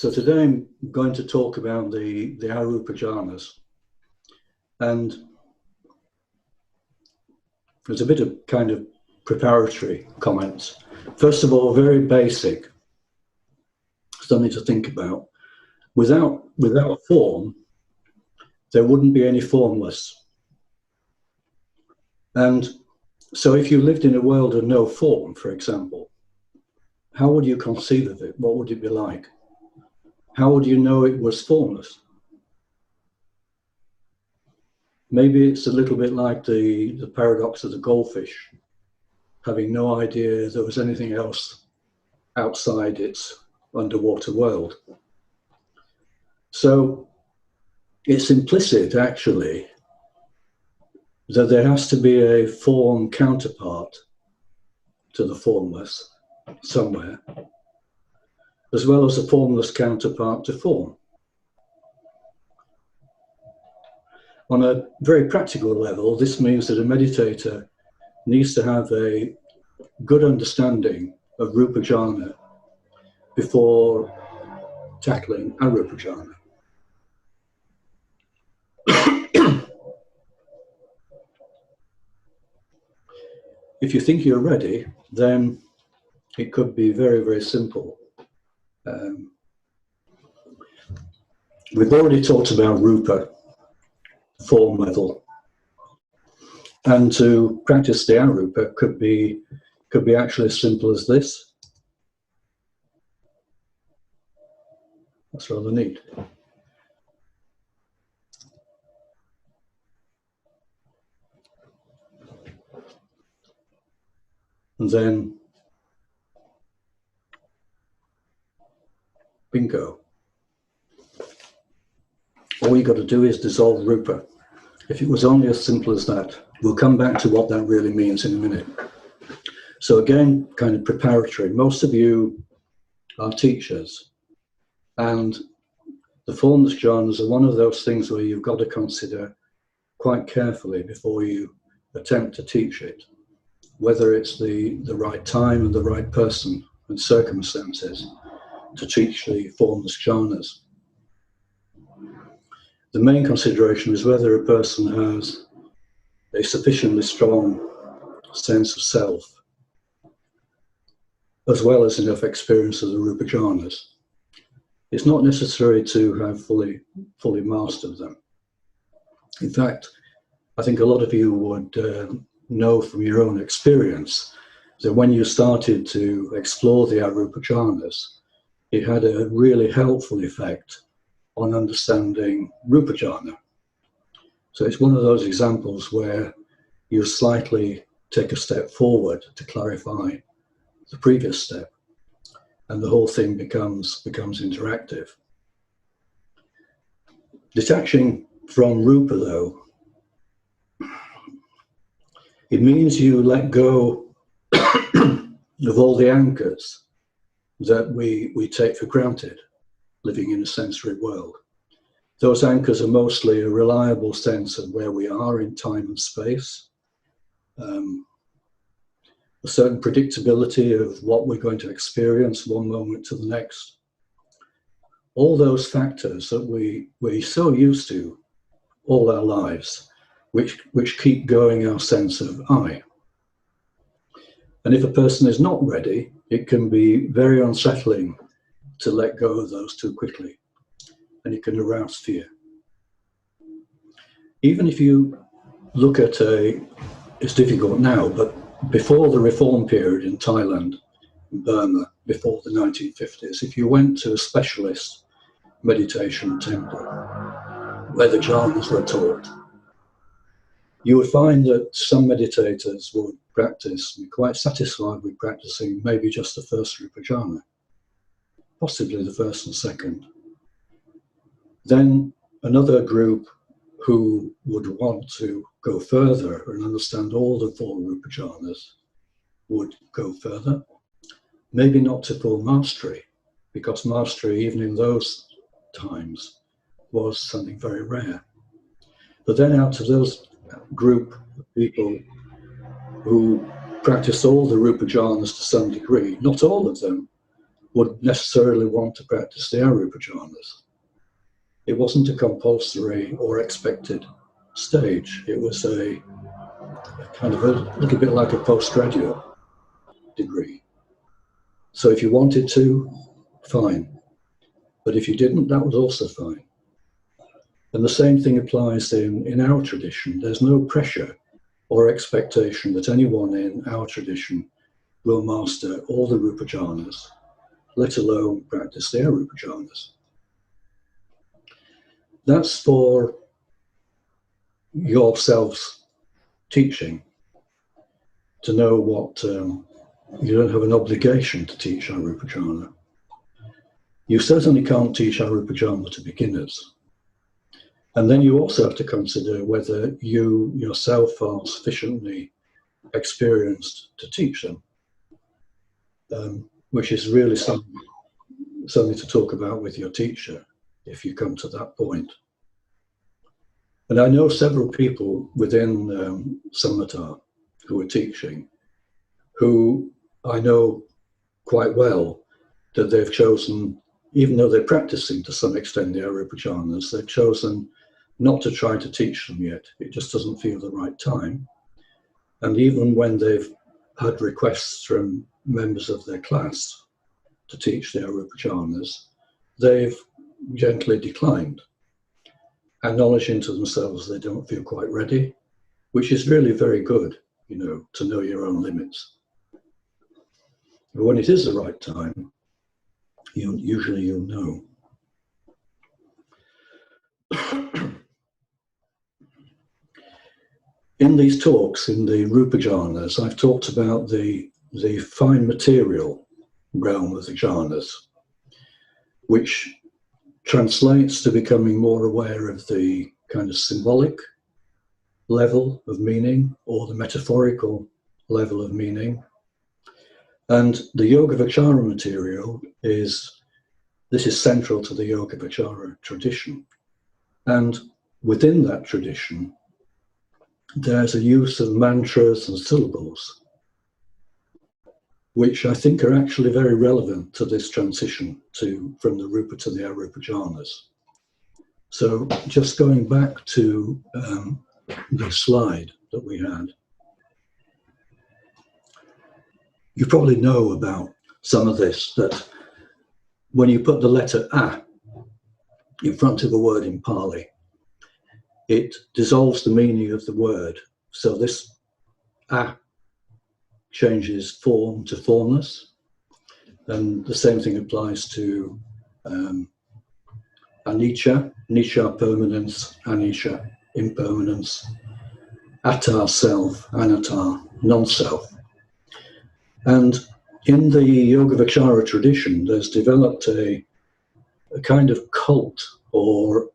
So today I'm going to talk about the Arūpa Jhānas. And there's a bit of kind of preparatory comments. First of all, very basic, something to think about. Without form, there wouldn't be any formless. And so if you lived in a world of no form, for example, how would you conceive of it? What would it be like? How would you know it was formless? Maybe it's a little bit like the paradox of the goldfish, having no idea there was anything else outside its underwater world. So it's implicit, actually, that there has to be a form counterpart to the formless somewhere, as well as a formless counterpart to form. On a very practical level, this means that a meditator needs to have a good understanding of Rūpa Jhāna before tackling Arūpa Jhāna. If you think you're ready, then it could be very, very simple. We've already talked about Rūpa, form level, and to practice the Arūpa could be actually as simple as this. That's rather neat. And then, bingo. All you got to do is dissolve Rūpa. If it was only as simple as that, we'll come back to what that really means in a minute. So again, kind of preparatory. Most of you are teachers, and the formless jhanas are one of those things where you've got to consider quite carefully before you attempt to teach it, whether it's the right time and the right person and circumstances to teach the formless jhanas. The main consideration is whether a person has a sufficiently strong sense of self, as well as enough experience of the Rūpa Jhānas. It's not necessary to have fully mastered them. In fact, I think a lot of you would know from your own experience that when you started to explore the Arūpa Jhānas, it had a really helpful effect on understanding Rūpa Jhāna. So it's one of those examples where you slightly take a step forward to clarify the previous step, and the whole thing becomes interactive. Detaching from Rūpa, though, it means you let go of all the anchors that we take for granted living in a sensory world. Those anchors are mostly a reliable sense of where we are in time and space, a certain predictability of what we're going to experience one moment to the next. All those factors that we're so used to all our lives, which keep going our sense of I. And if a person is not ready, it can be very unsettling to let go of those too quickly, and it can arouse fear. Even if you look at it's difficult now, but before the reform period in Thailand and Burma, before the 1950s, if you went to a specialist meditation temple where the jhanas were taught, you would find that some meditators would practice, be quite satisfied with practicing maybe just the first Rūpa Jhāna, possibly the first and second. Then another group who would want to go further and understand all the four Rūpa Jhānas would go further, maybe not to full mastery, because mastery, even in those times, was something very rare. But then out of those group of people who practiced all the Rūpa Jhānas to some degree, not all of them, would necessarily want to practice the Arūpa Jhānas. It wasn't a compulsory or expected stage. It was a kind of a little bit like a postgraduate degree. So if you wanted to, fine. But if you didn't, that was also fine. And the same thing applies in our tradition. There's no pressure or expectation that anyone in our tradition will master all the Rūpa Jhānas, let alone practice the Arūpa Jhānas. That's for yourselves teaching, to know what, you don't have an obligation to teach Arūpa Jhāna. You certainly can't teach Arūpa Jhāna to beginners. And then you also have to consider whether you yourself are sufficiently experienced to teach them, which is really something to talk about with your teacher if you come to that point. And I know several people within Samatha who are teaching, who I know quite well that they've chosen, even though they're practicing to some extent the Arūpa Jhānas, they've chosen not to try to teach them yet. It just doesn't feel the right time. And even when they've had requests from members of their class to teach the Arūpa Jhānas, they've gently declined, acknowledging to themselves they don't feel quite ready, which is really very good, to know your own limits. But when it is the right time, usually you'll know. In these talks, in the Rūpa Jhānas, I've talked about the fine material realm of the jhanas, which translates to becoming more aware of the kind of symbolic level of meaning or the metaphorical level of meaning. And the Yogāvacara material is central to the Yogāvacara tradition. And within that tradition, there's a use of mantras and syllables, which I think are actually very relevant to this transition from the Rūpa to the Arūpa Jhānas. So just going back to the slide that we had, you probably know about some of this, that when you put the letter A in front of a word in Pali, it dissolves the meaning of the word. So this A changes form to formless. And the same thing applies to anicca, nicca permanence, anicca impermanence, atta self, anatta non-self. And in the Yogāvacara tradition, there's developed a kind of cult or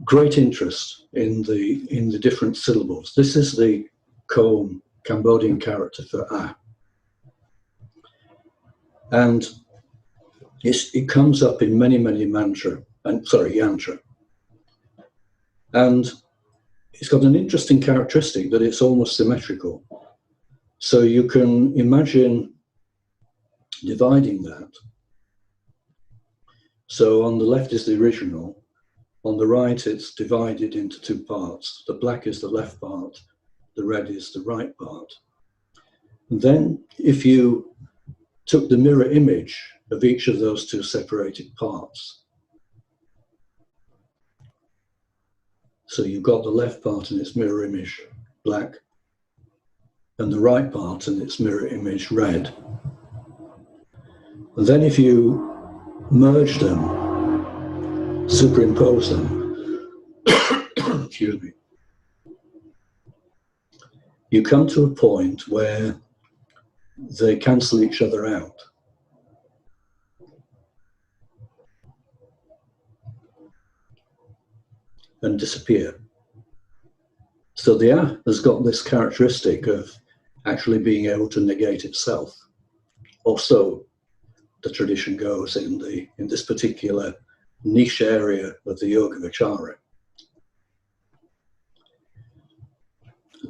great interest in the different syllables. This is the Khom Cambodian character for A. And it comes up in many yantra. And it's got an interesting characteristic that it's almost symmetrical. So you can imagine dividing that. So on the left is the original. On the right, it's divided into two parts. The black is the left part, the red is the right part. And then if you took the mirror image of each of those two separated parts, so you've got the left part and its mirror image black, and the right part and its mirror image red. And then if you merge them, superimpose them, excuse me, you come to a point where they cancel each other out. And disappear. So the A has got this characteristic of actually being able to negate itself. Or so the tradition goes in this particular niche area of the Yogāvacara.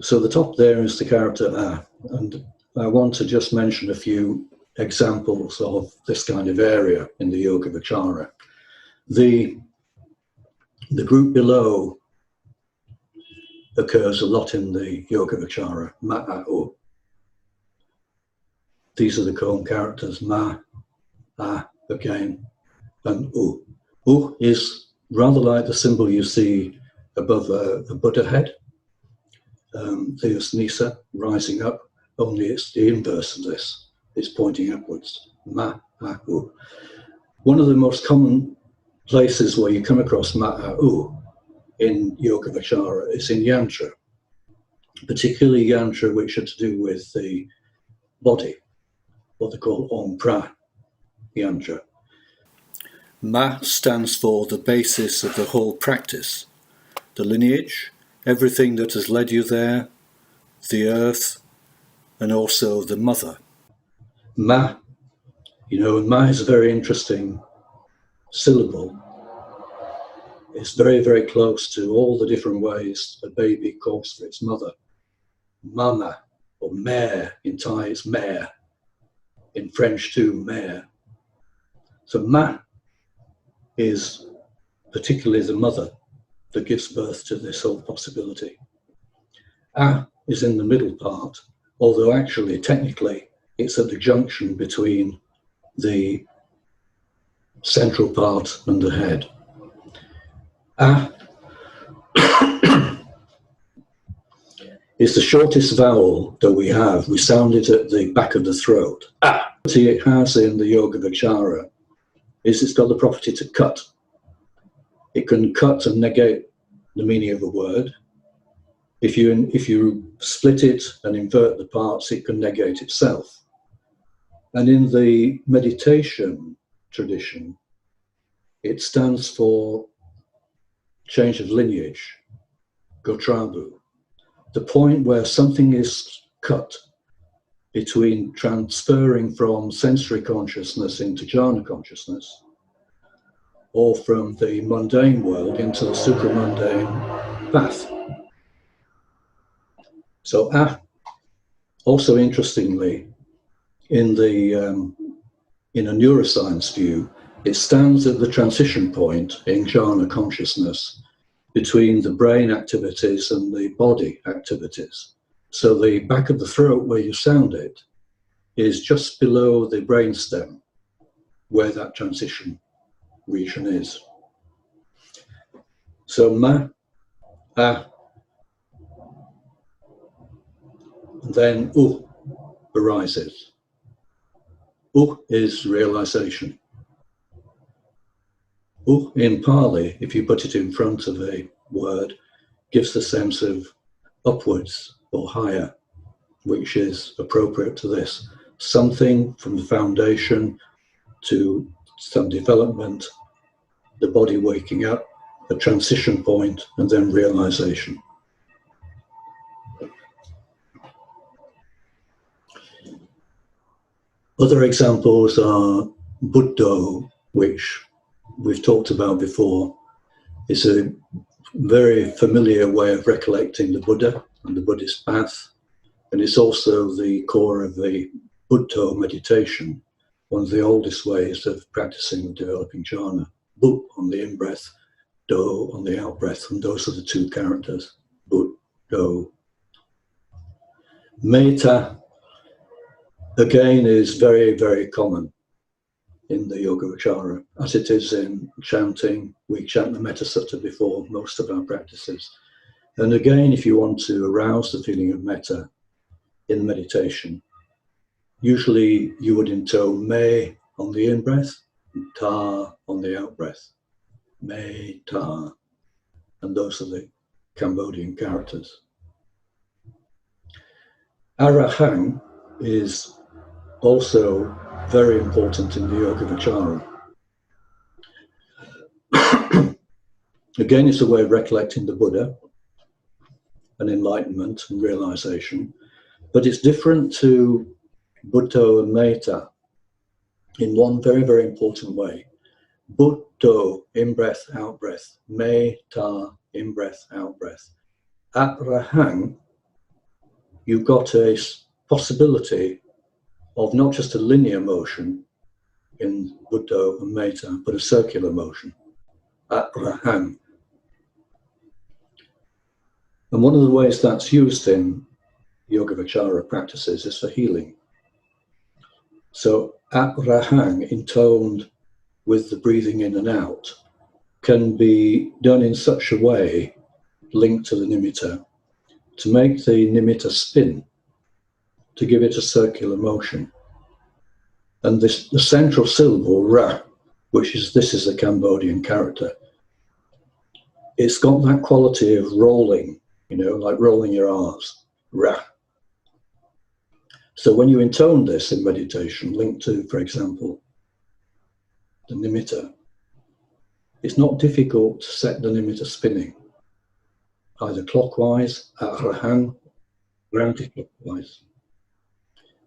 So the top there is the character A, and I want to just mention a few examples of this kind of area in the Yogāvacara. The group below occurs a lot in the Yogāvacara, ma'u. These are the cone characters, ma, a again, and u. U is rather like the symbol you see above the Buddha head, Theos Nisa, rising up, only it's the inverse of this. It's pointing upwards, ma, a, u. One of the most common places where you come across ma'u in Yogāvacara is in yantra, particularly yantra which are to do with the body, what they call Om Pra yantra. Ma stands for the basis of the whole practice, the lineage, everything that has led you there, the earth, and also the mother. Ma, ma is a very interesting syllable. It's very, very close to all the different ways a baby calls for its mother. Mama, or mère, in Thai it's mère. In French too, mère. So ma is particularly the mother that gives birth to this whole possibility. A is in the middle part, although actually, technically, it's at the junction between the central part and the head. A is the shortest vowel that we have. We sound it at the back of the throat. A. What it has in the Yogāvacara is it's got the property to cut. It can cut and negate the meaning of a word. If you split it and invert the parts, it can negate itself. And in the meditation tradition, it stands for change of lineage, gotrabu, the point where something is cut between transferring from sensory consciousness into jhana consciousness, or from the mundane world into the supramundane path. So also interestingly, in a neuroscience view, it stands at the transition point in jhana consciousness between the brain activities and the body activities. So the back of the throat where you sound it is just below the brainstem where that transition region is. So ma, a, and then u arises. U is realization. U in Pali, if you put it in front of a word, gives the sense of upwards or higher, which is appropriate to this. Something from the foundation to some development, the body waking up, a transition point, and then realization. Other examples are Buddha, which we've talked about before. It's a very familiar way of recollecting the Buddha and the Buddhist path. And it's also the core of the Buddha meditation, one of the oldest ways of practicing and developing jhana. Bu on the in-breath, do on the out-breath, and those are the two characters, Bu, do. Metta, again, is very, very common in the Yogāvacara, as it is in chanting. We chant the Metta Sutta before most of our practices. And again, if you want to arouse the feeling of metta in meditation, usually you would intone me on the in-breath, and ta on the out-breath. Me, ta, and those are the Cambodian characters. Arahang is also very important in the Yogāvacara. Again, it's a way of recollecting the Buddha and enlightenment and realization, but it's different to Buddha and Metta in one very, very important way. Buddha, in-breath, out-breath. Metta, in-breath, out-breath. At Rahang, you've got a possibility of not just a linear motion in Buddha and Metta, but a circular motion, Arahang. And one of the ways that's used in Yogāvacara practices is for healing. So Arahang, intoned with the breathing in and out, can be done in such a way, linked to the nimitta, to make the nimitta spin, to give it a circular motion. And the central syllable, ra, this is a Cambodian character, it's got that quality of rolling, like rolling your R's, ra. So when you intone this in meditation, linked to, for example, the nimitta, it's not difficult to set the nimitta spinning, either clockwise, arahang, or anti-clockwise,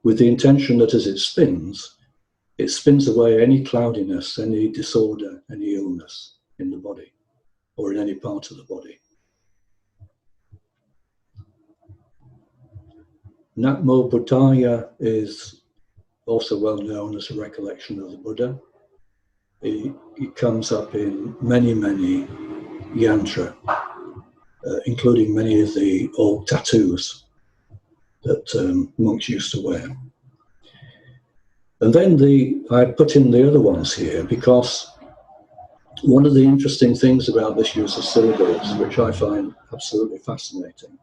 with the intention that as it spins away any cloudiness, any disorder, any illness in the body, or in any part of the body. Namo Buddhaya is also well known as a recollection of the Buddha. It comes up in many, many yantra, including many of the old tattoos that monks used to wear. And then I put in the other ones here because one of the interesting things about this use of syllables, which I find absolutely fascinating,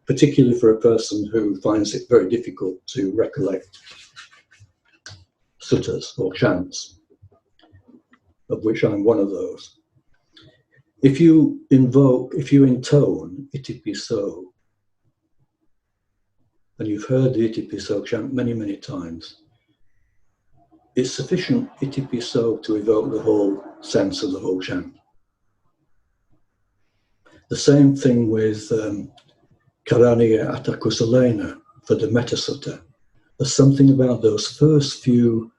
particularly for a person who finds it very difficult to recollect suttas or chants, of which I'm one of those. If you intone iti piso, and you've heard the iti piso chant many, many times, it's sufficient iti piso to evoke the whole sense of the whole chant. The same thing with Karaniya Atakusalena for the Metta Sutta. There's something about those first few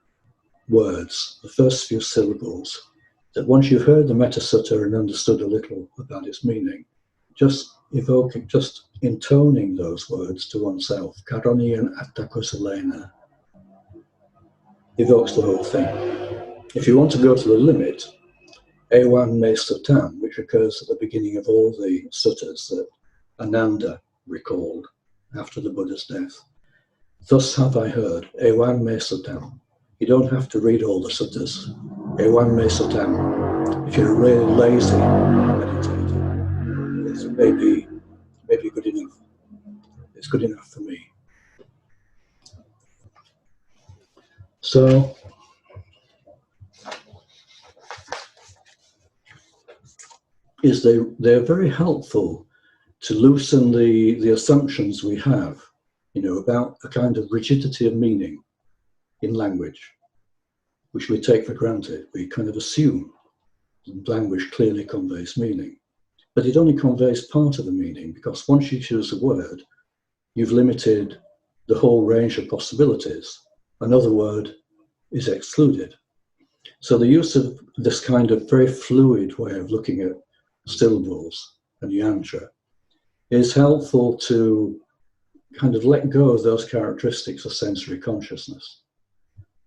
words, the first few syllables, that once you've heard the Metta Sutta and understood a little about its meaning, just evoking, just intoning those words to oneself, Karaniya Atakusalena, evokes the whole thing. If you want to go to the limit, Ewan Me Suttam, which occurs at the beginning of all the suttas that Ananda recalled after the Buddha's death. Thus have I heard, Ewan Me Suttam. You don't have to read all the suttas. Ewan Me Suttam. If you're really lazy meditator, it's maybe good enough. It's good enough for me. So, they're very helpful to loosen the assumptions we have, about a kind of rigidity of meaning in language, which we take for granted. We kind of assume language clearly conveys meaning, but it only conveys part of the meaning, because once you choose a word, you've limited the whole range of possibilities. Another word is excluded. So the use of this kind of very fluid way of looking at syllables and yantra is helpful to kind of let go of those characteristics of sensory consciousness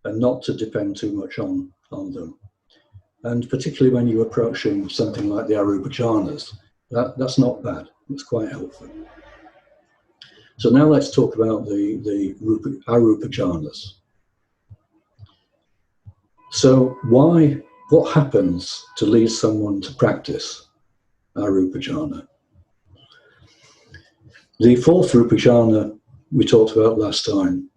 and not to depend too much on them. And particularly when you're approaching something like the Rūpa Jhānas, that's not bad. It's quite helpful. So now let's talk about the Rūpa Jhānas. So what happens to lead someone to practice Rūpa Jhāna? The fourth Rūpa Jhāna we talked about last time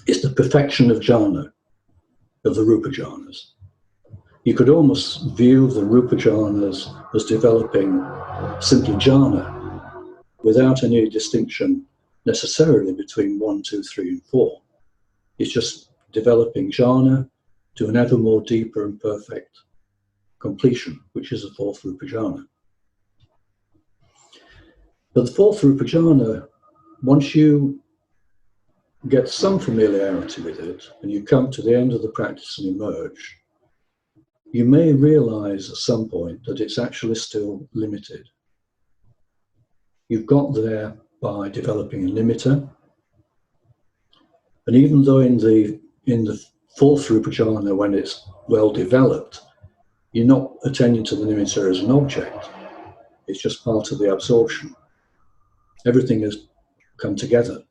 is the perfection of Jhāna, of the Rūpa Jhānas. You could almost view the Rūpa Jhānas as developing simply Jhāna without any distinction necessarily between 1, 2, 3, and 4. It's just developing Jhāna to an ever more deeper and perfect completion, which is the fourth Rūpa Jhāna. But the fourth Rūpa Jhāna, once you get some familiarity with it and you come to the end of the practice and emerge, you may realize at some point that it's actually still limited. You've got there by developing a nimitta, And even though in the fourth Rūpa Jhāna, when it's well developed, you're not attending to the nimitta as an object. It's just part of the absorption. Everything has come together.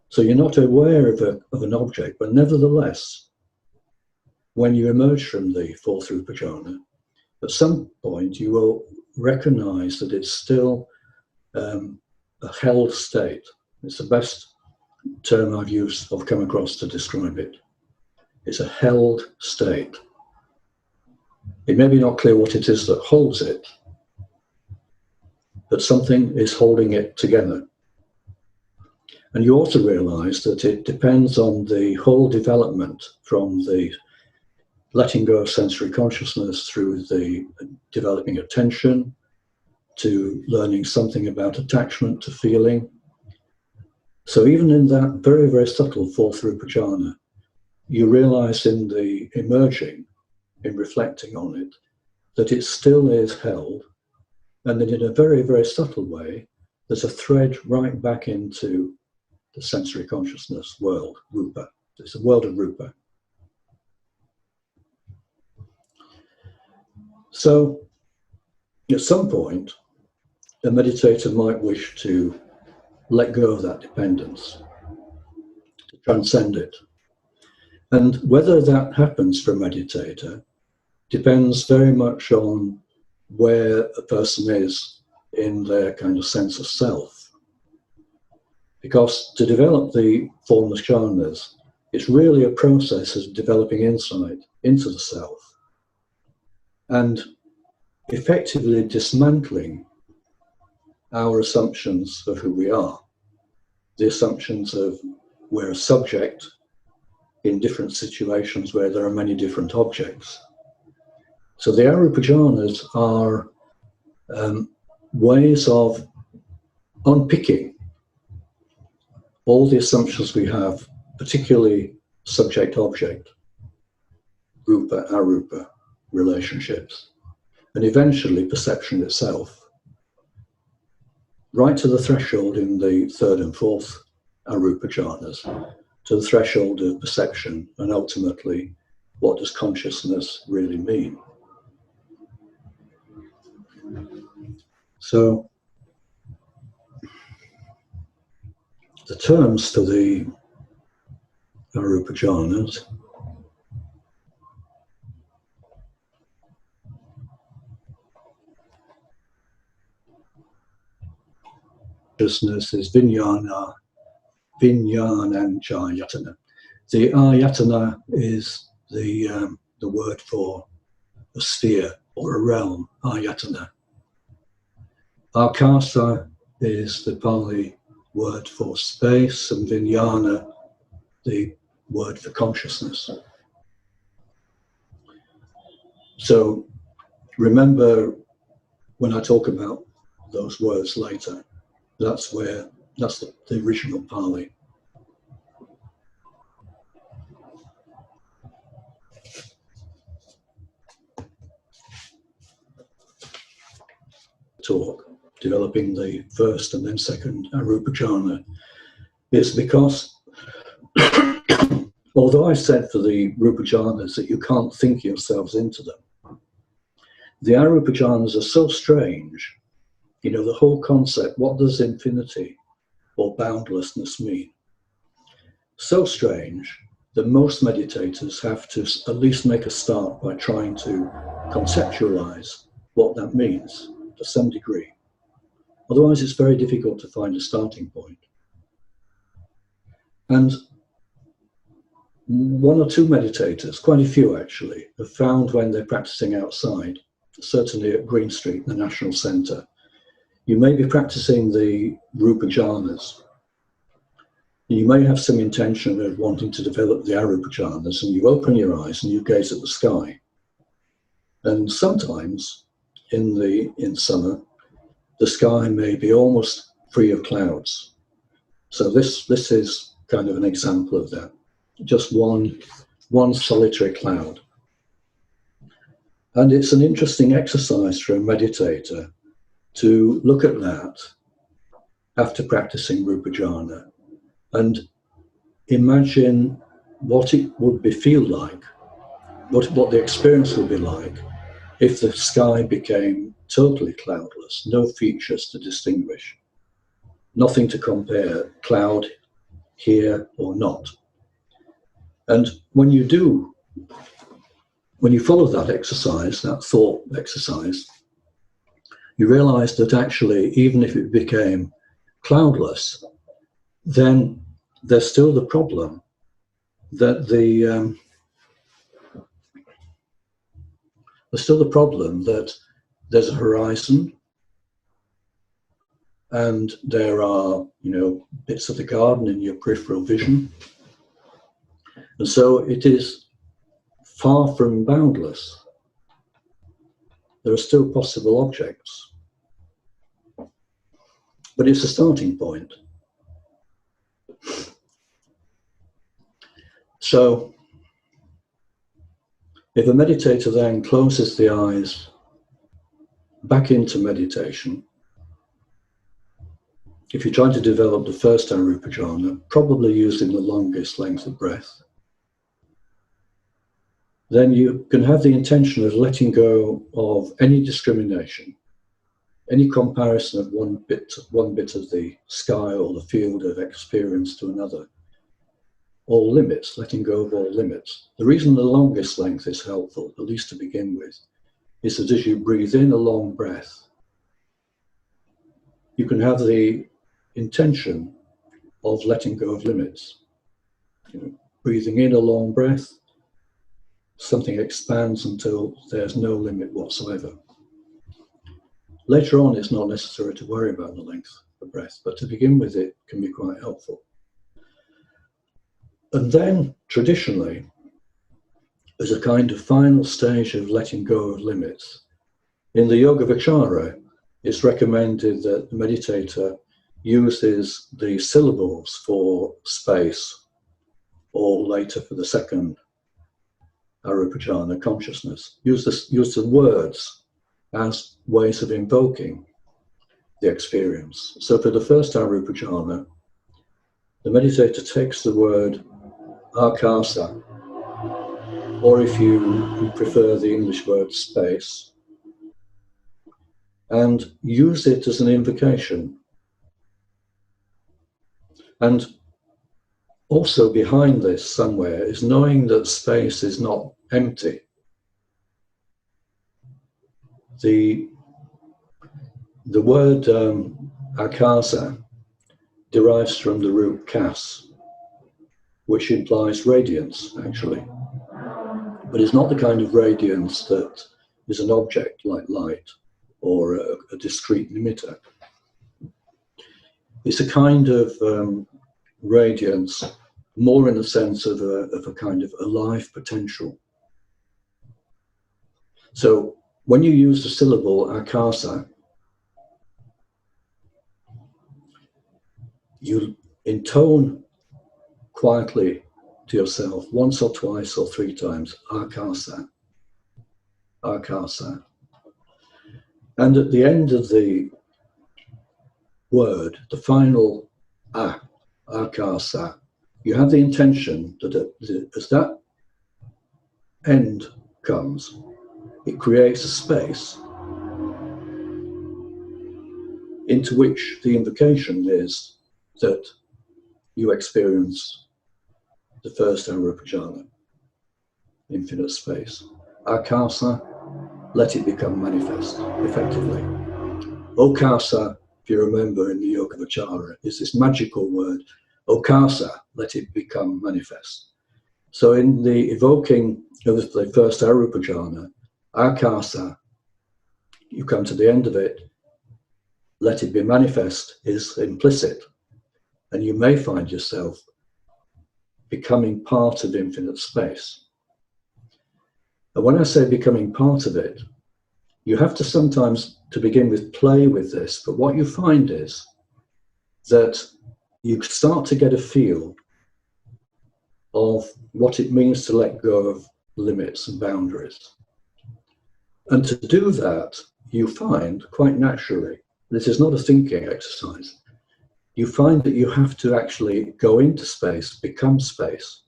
So you're not aware of an object, but nevertheless, when you emerge from the fourth Rūpa Jhāna, at some point you will recognize that it's still a held state. It's the best term I've come across to describe it. It's a held state. It may be not clear what it is that holds it, but something is holding it together. And you also realize that it depends on the whole development, from the letting go of sensory consciousness through the developing attention, to learning something about attachment, to feeling. So even in that very, very subtle fourth Rūpa Jhāna, you realize in the emerging, in reflecting on it, that it still is held, and that in a very, very subtle way, there's a thread right back into the sensory consciousness world, Rūpa. It's a world of Rūpa. So, at some point, a meditator might wish to let go of that dependence, to transcend it. And whether that happens for a meditator depends very much on where a person is in their kind of sense of self. Because to develop the formless jhanas, it's really a process of developing insight into the self and effectively dismantling our assumptions of who we are. The assumptions of we're a subject in different situations where there are many different objects. So the Arūpa jhanas are ways of unpicking all the assumptions we have, particularly subject-object, Rūpa, Arūpa relationships, and eventually perception itself, right to the threshold in the third and fourth Arūpa jhanas, to the threshold of perception, and ultimately, what does consciousness really mean? So, the terms for the Arūpa jhanas consciousness is vijnana, and ayatana. The ayatana is the word for a sphere or a realm, ayatana. Akasa is the Pali word for space, and vijnana, the word for consciousness. So remember, when I talk about those words later, that's the original Pali. Talk, developing the first and then second Arūpa jhana, is because although I said for the Rūpa jhanas that you can't think yourselves into them, the Arūpa jhanas are so strange. You know, the whole concept, what does infinity or boundlessness mean? So strange that most meditators have to at least make a start by trying to conceptualize what that means to some degree. Otherwise, it's very difficult to find a starting point. And one or two meditators, quite a few actually, have found when they're practicing outside, certainly at Green Street, the National Centre, you may be practicing the Rūpa jhanas. You may have some intention of wanting to develop the Arūpa jhanas, and you open your eyes and you gaze at the sky. And sometimes in summer, the sky may be almost free of clouds. So this is kind of an example of that. Just one solitary cloud. And it's an interesting exercise for a meditator to look at that after practicing Rūpa jhana and imagine what it would feel like, what the experience would be like if the sky became totally cloudless, no features to distinguish, nothing to compare, cloud here or not. And when you follow that exercise, that thought exercise, you realize that actually, even if it became cloudless, then there's still the problem that there's a horizon, and there are, bits of the garden in your peripheral vision. And so it is far from boundless. There are still possible objects. But it's a starting point. So if a meditator then closes the eyes back into meditation, if you're trying to develop the first Arūpa Jhāna, probably using the longest length of breath, then you can have the intention of letting go of any discrimination, any comparison of one bit of the sky or the field of experience to another. All limits, letting go of all limits. The reason the longest length is helpful, at least to begin with, is that as you breathe in a long breath, you can have the intention of letting go of limits. Breathing in a long breath, something expands until there's no limit whatsoever. Later on, it's not necessary to worry about the length of the breath, but to begin with, it can be quite helpful. And then, traditionally, as a kind of final stage of letting go of limits, in the Yogāvacara, it's recommended that the meditator uses the syllables for space, or later for the second Arūpa Jhāna, consciousness. Use the words as ways of invoking the experience. So for the first Arūpa Jhāna, the meditator takes the word akasa, or if you prefer the English word space, and use it as an invocation. And also behind this somewhere is knowing that space is not empty. The word akasa derives from the root kas, which implies radiance, actually. But it's not the kind of radiance that is an object like light or a discrete emitter. It's a kind of radiance, more in the sense of a kind of alive potential. So when you use the syllable akasa, you intone quietly to yourself once or twice or three times, akasa, akasa. And at the end of the word, the final akasa, you have the intention that as that end comes, it creates a space into which the invocation is that you experience the first Arūpa Jhāna, infinite space. Akasa, let it become manifest, effectively. Okasa, if you remember in the Yogāvacara, is this magical word. Okasa, let it become manifest. So in the evoking of the first Arūpa Jhāna, akasa, you come to the end of it, let it be manifest is implicit. And you may find yourself becoming part of infinite space. And when I say becoming part of it, you have to sometimes, to begin with, play with this. But what you find is that you start to get a feel of what it means to let go of limits and boundaries. And to do that, you find quite naturally, this is not a thinking exercise, you find that you have to actually go into space, become space.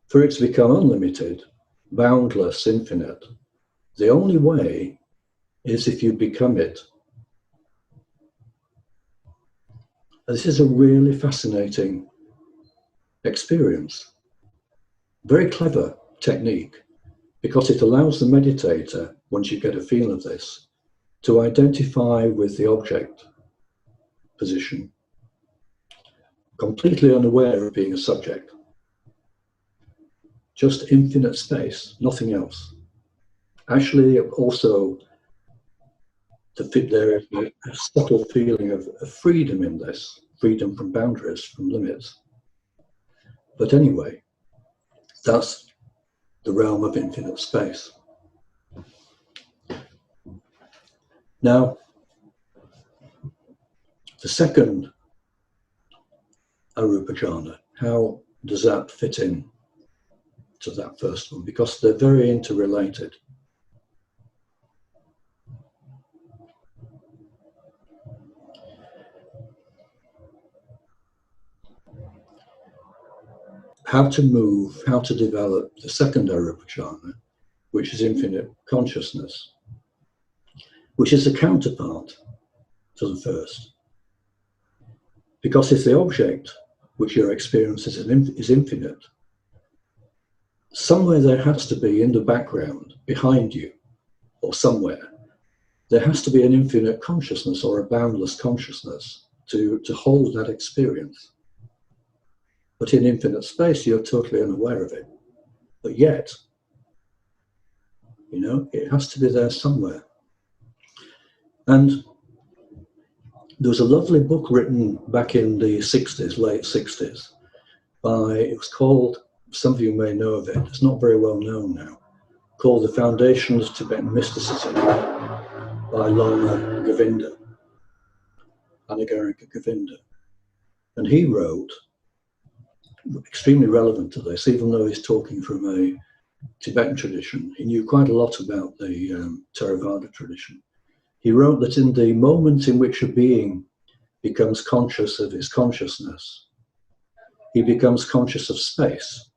For it to become unlimited, boundless, infinite, the only way is if you become it. This is a really fascinating experience. Very clever technique, because it allows the meditator, once you get a feel of this, to identify with the object position, completely unaware of being a subject. Just infinite space, nothing else. Actually, also, there is a subtle feeling of freedom in this, freedom from boundaries, from limits. But anyway, that's the realm of infinite space. Now, the second Arūpa Jhāna, how does that fit in to that first one? Because they're very interrelated. How to move, how to develop the second Arūpa Jhāna, which is infinite consciousness, which is a counterpart to the first. Because if the object which your experience is infinite, somewhere there has to be in the background, behind you, or somewhere, there has to be an infinite consciousness or a boundless consciousness to hold that experience. But in infinite space, you're totally unaware of it. But yet, you know, it has to be there somewhere. And there was a lovely book written back in the 60s, late 60s, it was called, some of you may know of it, it's not very well known now, called The Foundations of Tibetan Mysticism by Lama Govinda, Anagarika Govinda. And he wrote, extremely relevant to this, even though he's talking from a Tibetan tradition, he knew quite a lot about the Theravada tradition. He wrote that in the moment in which a being becomes conscious of his consciousness, he becomes conscious of space.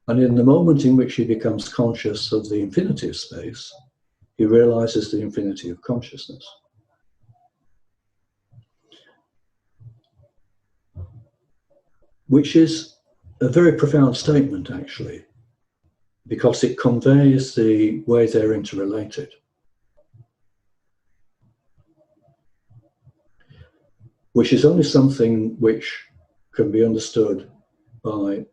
And in the moment in which he becomes conscious of the infinity of space, he realizes the infinity of consciousness. Which is a very profound statement, actually, because it conveys the way they're interrelated. Which is only something which can be understood by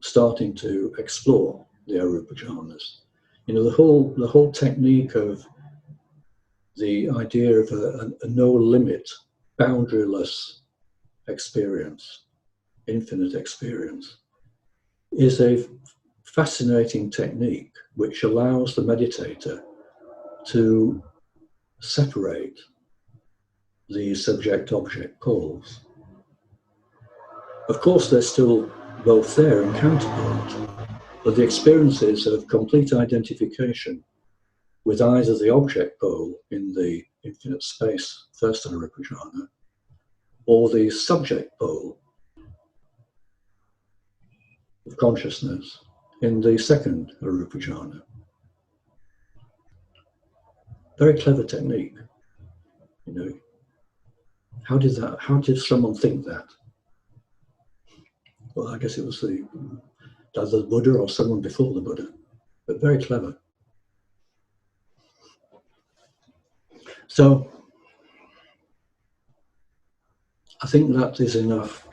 starting to explore the Arūpa Jhānas. You know, the whole technique of the idea of a no-limit, boundaryless experience, infinite experience, is a fascinating technique which allows the meditator to separate the subject-object poles. Of course, they're still both there in counterpart, but the experiences of complete identification with either the object pole in the infinite space, first Arūpa Jhāna, or the subject pole of consciousness in the second Arūpa Jhāna. Very clever technique, you know. How did someone think that? Well, I guess it was either the Buddha or someone before the Buddha, but very clever. So, I think that is enough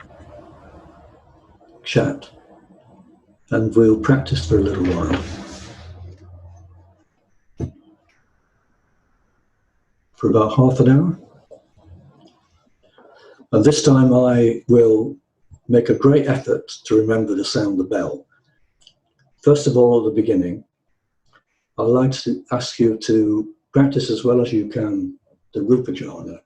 chat, and we'll practice for a little while. For about half an hour. And this time I will make a great effort to remember to sound the bell. First of all, at the beginning, I'd like to ask you to practice as well as you can the Rūpa Jhāna.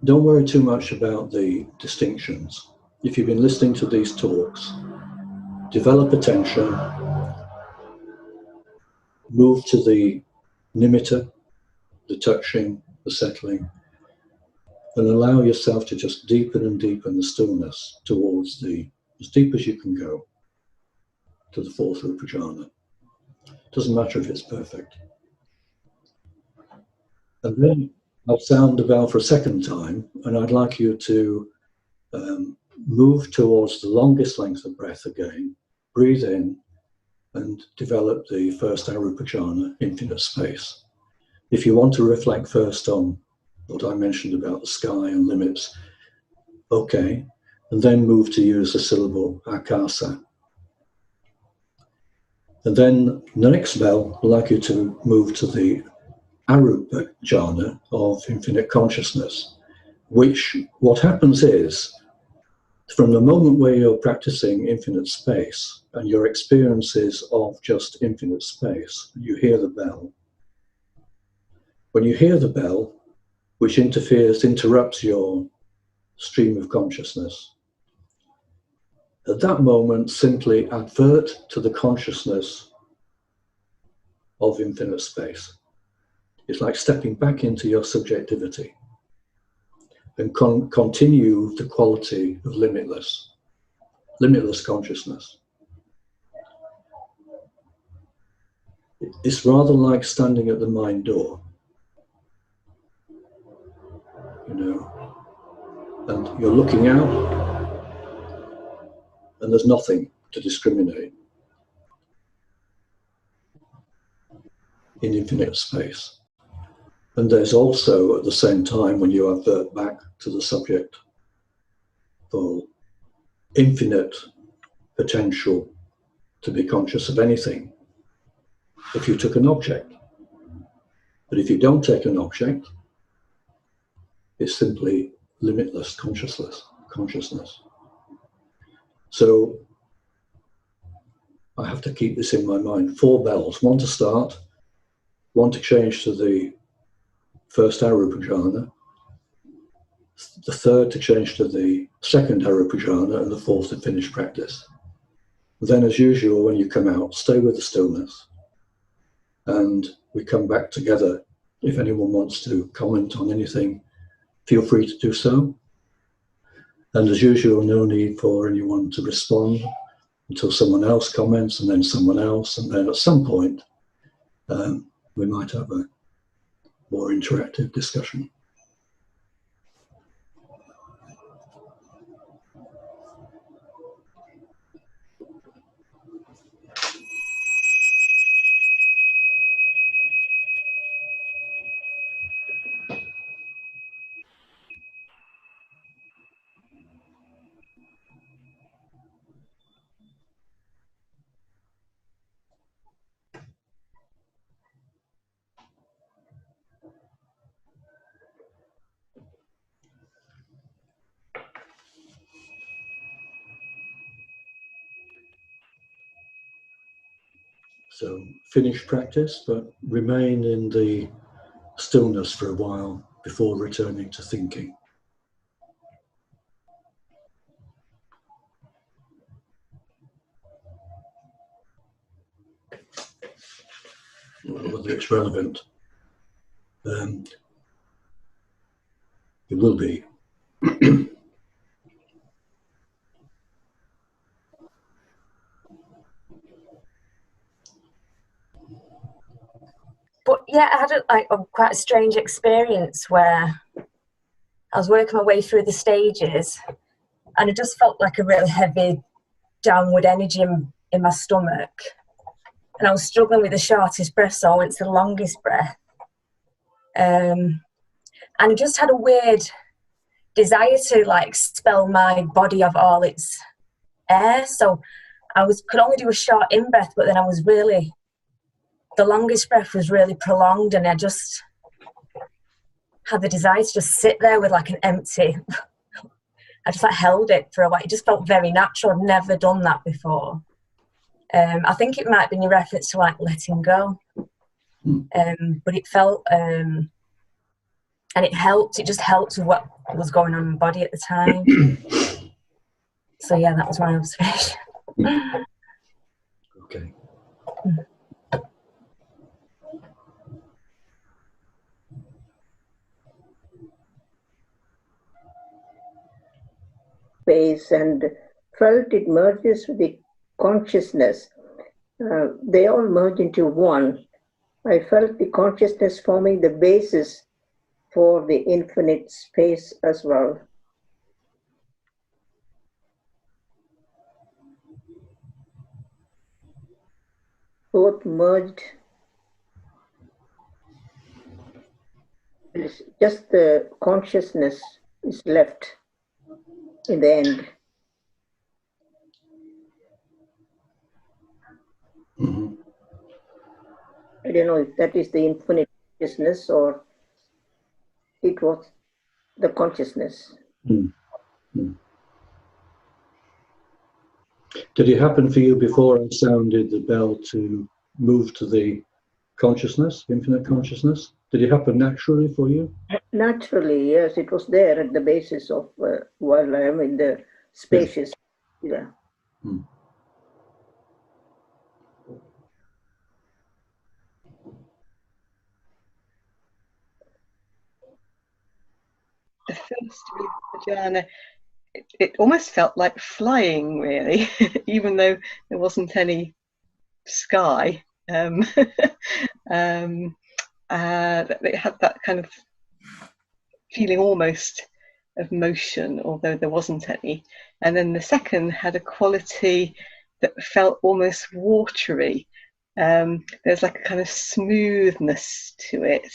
Don't worry too much about the distinctions. if you've been listening to these talks, develop attention, move to the nimitta, the touching, the settling, and allow yourself to just deepen and deepen the stillness towards as deep as you can go, to the fourth Rūpa Jhāna. Doesn't matter if it's perfect. And then I'll sound the bell for a second time, and I'd like you to move towards the longest length of breath again, breathe in, and develop the first Arūpa Jhāna, infinite space. If you want to reflect first on what I mentioned about the sky and limits, okay, and then move to use the syllable akasa. And then the next bell, I'd like you to move to the Arūpa Jhāna of infinite consciousness, which what happens is, from the moment where you're practicing infinite space and your experiences of just infinite space, you hear the bell. When you hear the bell, which interrupts your stream of consciousness, at that moment, simply advert to the consciousness of infinite space. It's like stepping back into your subjectivity and continue the quality of limitless consciousness. It's rather like standing at the mind door, you know, and you're looking out, and there's nothing to discriminate in infinite space. And there's also, at the same time, when you advert back to the subject, for infinite potential to be conscious of anything if you took an object. But if you don't take an object, it's simply limitless consciousness. So I have to keep this in my mind. 4 bells, one to start, one to change to the first Arūpa Jhāna, the third to change to the second Arūpa Jhāna, and the fourth to finish practice. Then, as usual, when you come out, stay with the stillness, and we come back together. If anyone wants to comment on anything, feel free to do so. And as usual, no need for anyone to respond until someone else comments, and then someone else, and then at some point we might have a more interactive discussion. So finish practice, but remain in the stillness for a while before returning to thinking. Whether it's relevant, it will be. But yeah, I had quite a strange experience where I was working my way through the stages, and it just felt like a really heavy downward energy in my stomach. And I was struggling with the shortest breath, so I went to the longest breath. And I just had a weird desire to expel my body of all its air. So I could only do a short in-breath, but then the longest breath was really prolonged, and I just had the desire to just sit there with an empty, I just held it for a while. It just felt very natural. I'd never done that before. I think it might be in reference to letting go. But it felt, and it just helped with what was going on in my body at the time. So yeah, that was my observation. Okay. Space and felt it merges with the consciousness. They all merge into one. I felt the consciousness forming the basis for the infinite space as well. Both merged. It's just the consciousness is left in the end. Mm-hmm. I don't know if that is the infinite consciousness or it was the consciousness. Mm-hmm. Did it happen for you before I sounded the bell to move to the consciousness, infinite consciousness? Did it happen naturally for you? Naturally, yes, it was there at the basis of while I am in the spacious. Yeah. Hmm. The first Jhāna, it almost felt like flying, really, even though there wasn't any sky. It had that kind of feeling almost of motion, although there wasn't any. And then the second had a quality that felt almost watery. There's like a kind of smoothness to it.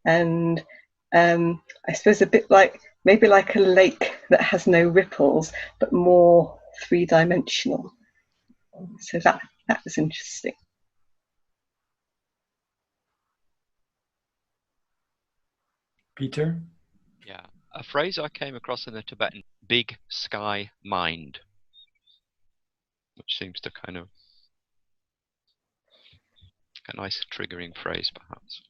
And I suppose a bit like, maybe like a lake that has no ripples, but more three-dimensional. So that was interesting. Peter? Yeah, a phrase I came across in the Tibetan, big sky mind, which seems to kind of a nice triggering phrase, perhaps.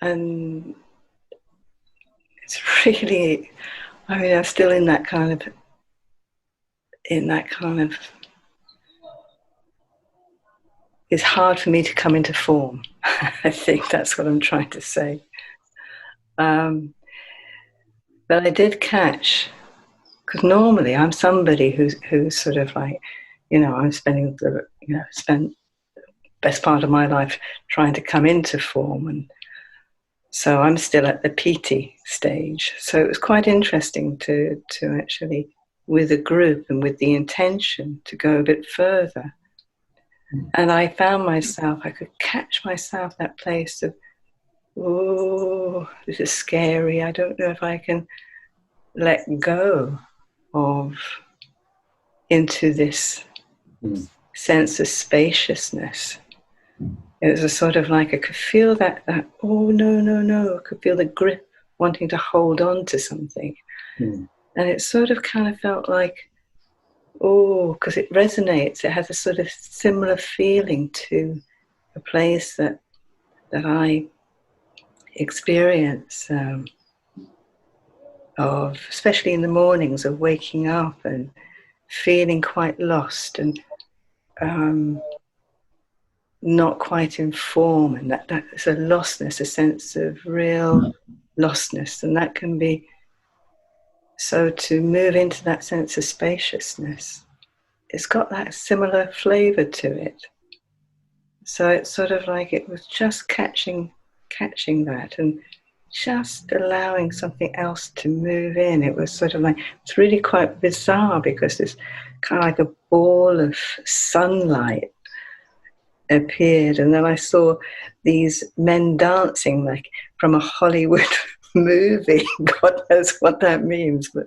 And it's really, I mean, I'm still in that kind of, it's hard for me to come into form. I think that's what I'm trying to say. But I did catch, because normally I'm somebody who's sort of like, I'm spending spent the best part of my life trying to come into form, and so I'm still at the piti stage. So it was quite interesting to actually, with a group and with the intention to go a bit further. And I found myself, I could catch myself that place of, oh, this is scary. I don't know if I can let go of into this sense of spaciousness. It was a sort of like, I could feel that oh, no. I could feel the grip wanting to hold on to something. And it sort of kind of felt like, oh, because it resonates. It has a sort of similar feeling to a place that I experience of, especially in the mornings, of waking up and feeling quite lost and not quite in form, and that's a lostness, a sense of real lostness, and that can be, so to move into that sense of spaciousness, it's got that similar flavor to it. So it's sort of like it was just catching that and just allowing something else to move in. It was sort of like, it's really quite bizarre because it's kind of like a ball of sunlight appeared, and then I saw these men dancing like from a Hollywood movie. God knows what that means, but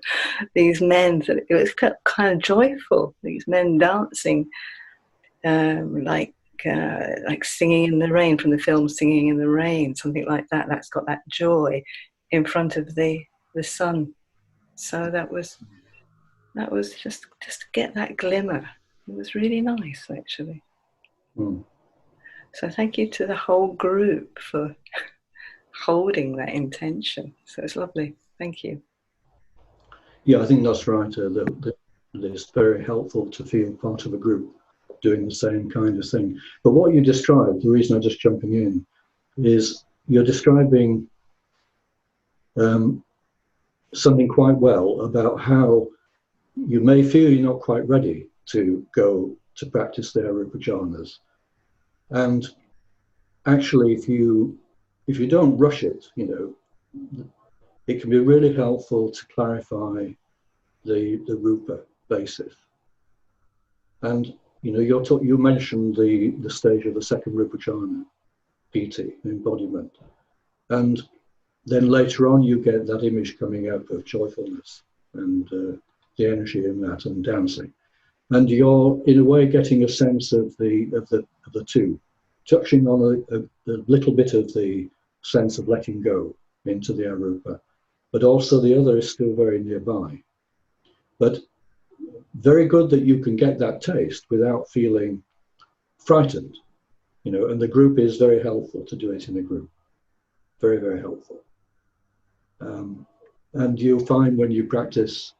these men, it was kind of joyful, these men dancing like Singing in the Rain, from the film Singing in the Rain, something like that. That's got that joy in front of the sun. So that was just to get that glimmer. It was really nice, actually. Mm. So thank you to the whole group for holding that intention. So it's lovely. Thank you. Yeah, I think that's right. That it's very helpful to feel part of a group doing the same kind of thing. But what you described, the reason I'm just jumping in, is you're describing something quite well about how you may feel you're not quite ready to go to practice the Rūpa Jhānas. And actually, if you don't rush it, it can be really helpful to clarify the Rūpa basis. And you mentioned the stage of the second Rūpa Jhāna, PT, embodiment, and then later on you get that image coming up of joyfulness and the energy in that and dancing, and you're in a way getting a sense of the two, touching on a little bit of the sense of letting go into the Arūpa, but also the other is still very nearby. But very good that you can get that taste without feeling frightened, and the group is very helpful to do it in a group. Very, very helpful. And you'll find when you practice,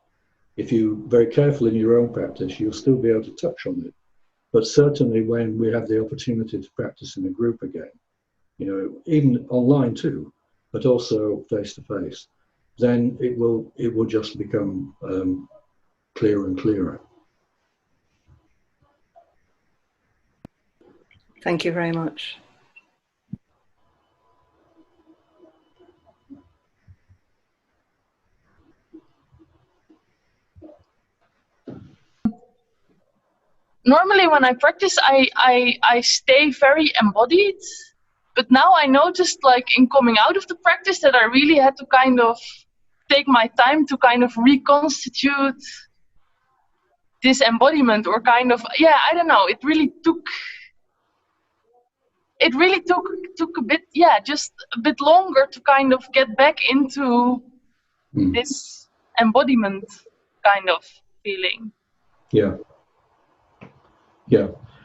if you're very careful in your own practice, you'll still be able to touch on it. But certainly when we have the opportunity to practice in a group again, even online too, but also face to face, then it will just become clearer and clearer. Thank you very much. Normally when I practice, I stay very embodied, but now I noticed, like, in coming out of the practice, that I really had to kind of take my time to kind of reconstitute this embodiment, or kind of, I don't know, it really took a bit, just a bit longer to kind of get back into this embodiment kind of feeling. Yeah.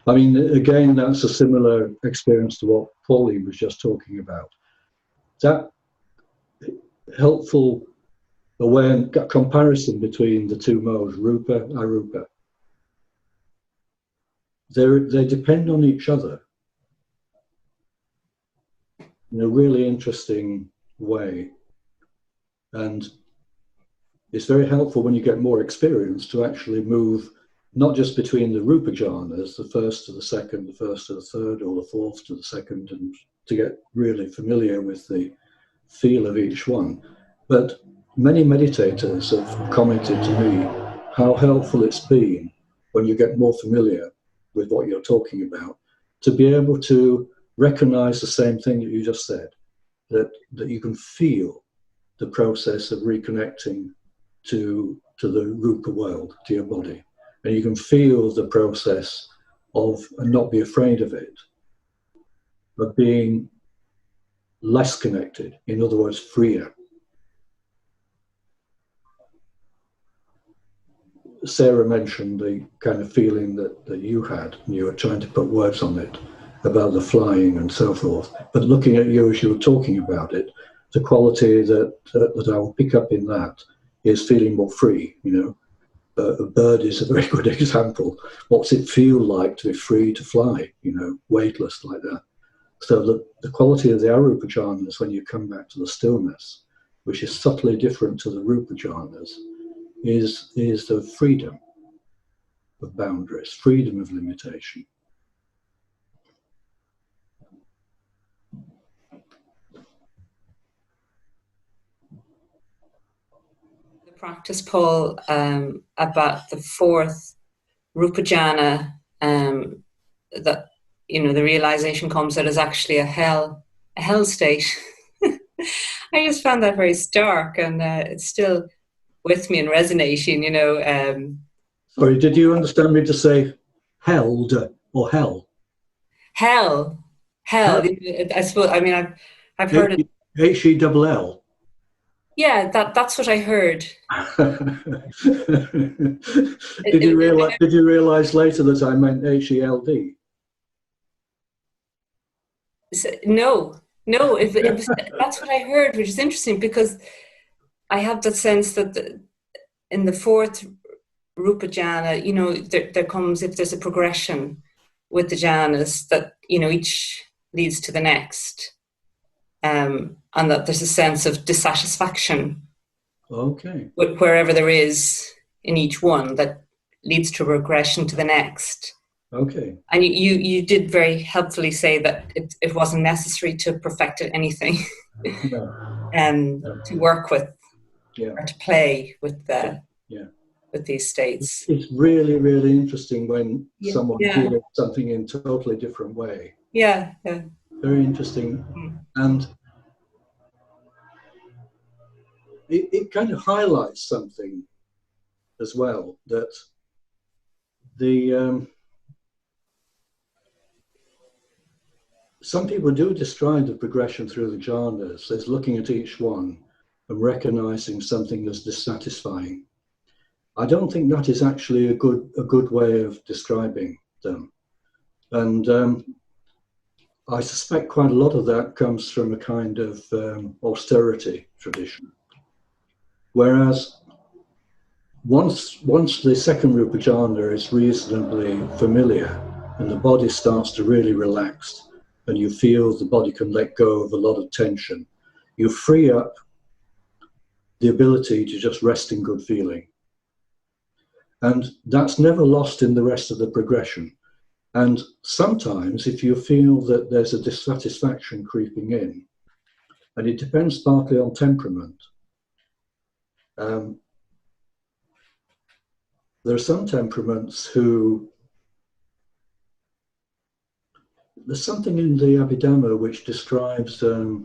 I mean, again, that's a similar experience to what Pauline was just talking about. That helpful comparison between the two modes, Rūpa, Arūpa. They depend on each other in a really interesting way. And it's very helpful when you get more experience to actually move not just between the Rūpa Jhānas, the first to the second, the first to the third, or the fourth to the second, and to get really familiar with the feel of each one. But many meditators have commented to me how helpful it's been when you get more familiar with what you're talking about, to be able to recognize the same thing that you just said, that you can feel the process of reconnecting to the Rūpa world, to your body. And you can feel the process of, and not be afraid of it, but being less connected, in other words, freer. Sarah mentioned the kind of feeling that you had, and you were trying to put words on it, about the flying and so forth. But looking at you as you were talking about it, the quality that I will pick up in that is feeling more free, A bird is a very good example. What's it feel like to be free to fly, weightless like that? So the quality of the Arūpa Jhānas, when you come back to the stillness, which is subtly different to the Rūpa Jhānas, is the freedom of boundaries, freedom of limitation. Practice, Paul, about the fourth Rūpa Jhāna, that the realization comes that is actually a hell state. I just found that very stark, and it's still with me and resonating. Sorry, did you understand me to say held or hell? Hell. I suppose. I mean, I've heard it. H-E-double-L. Yeah, that's what I heard. Did you realize later that I meant H-E-L-D? No, that's what I heard, which is interesting, because I have that sense that in the fourth Rūpa Jhāna, you know, there comes, if there's a progression with the jhanas, that, you know, each leads to the next, and that there's a sense of dissatisfaction. Okay. With wherever there is in each one, that leads to regression to the next. Okay. And you did very helpfully say that it wasn't necessary to perfect anything, to work with, or to play with with these states. It's really, really interesting when someone feels something in a totally different way. Yeah. Very interesting. And it kind of highlights something as well, that some people do describe the progression through the jhanas as looking at each one and recognizing something as dissatisfying. I don't think that is actually a good way of describing them. And I suspect quite a lot of that comes from a kind of austerity tradition. Whereas once the second Rūpa Jhāna is reasonably familiar and the body starts to really relax and you feel the body can let go of a lot of tension, you free up the ability to just rest in good feeling. And that's never lost in the rest of the progression. And sometimes if you feel that there's a dissatisfaction creeping in, and it depends partly on temperament, there are some temperaments who, there's something in the Abhidhamma which describes the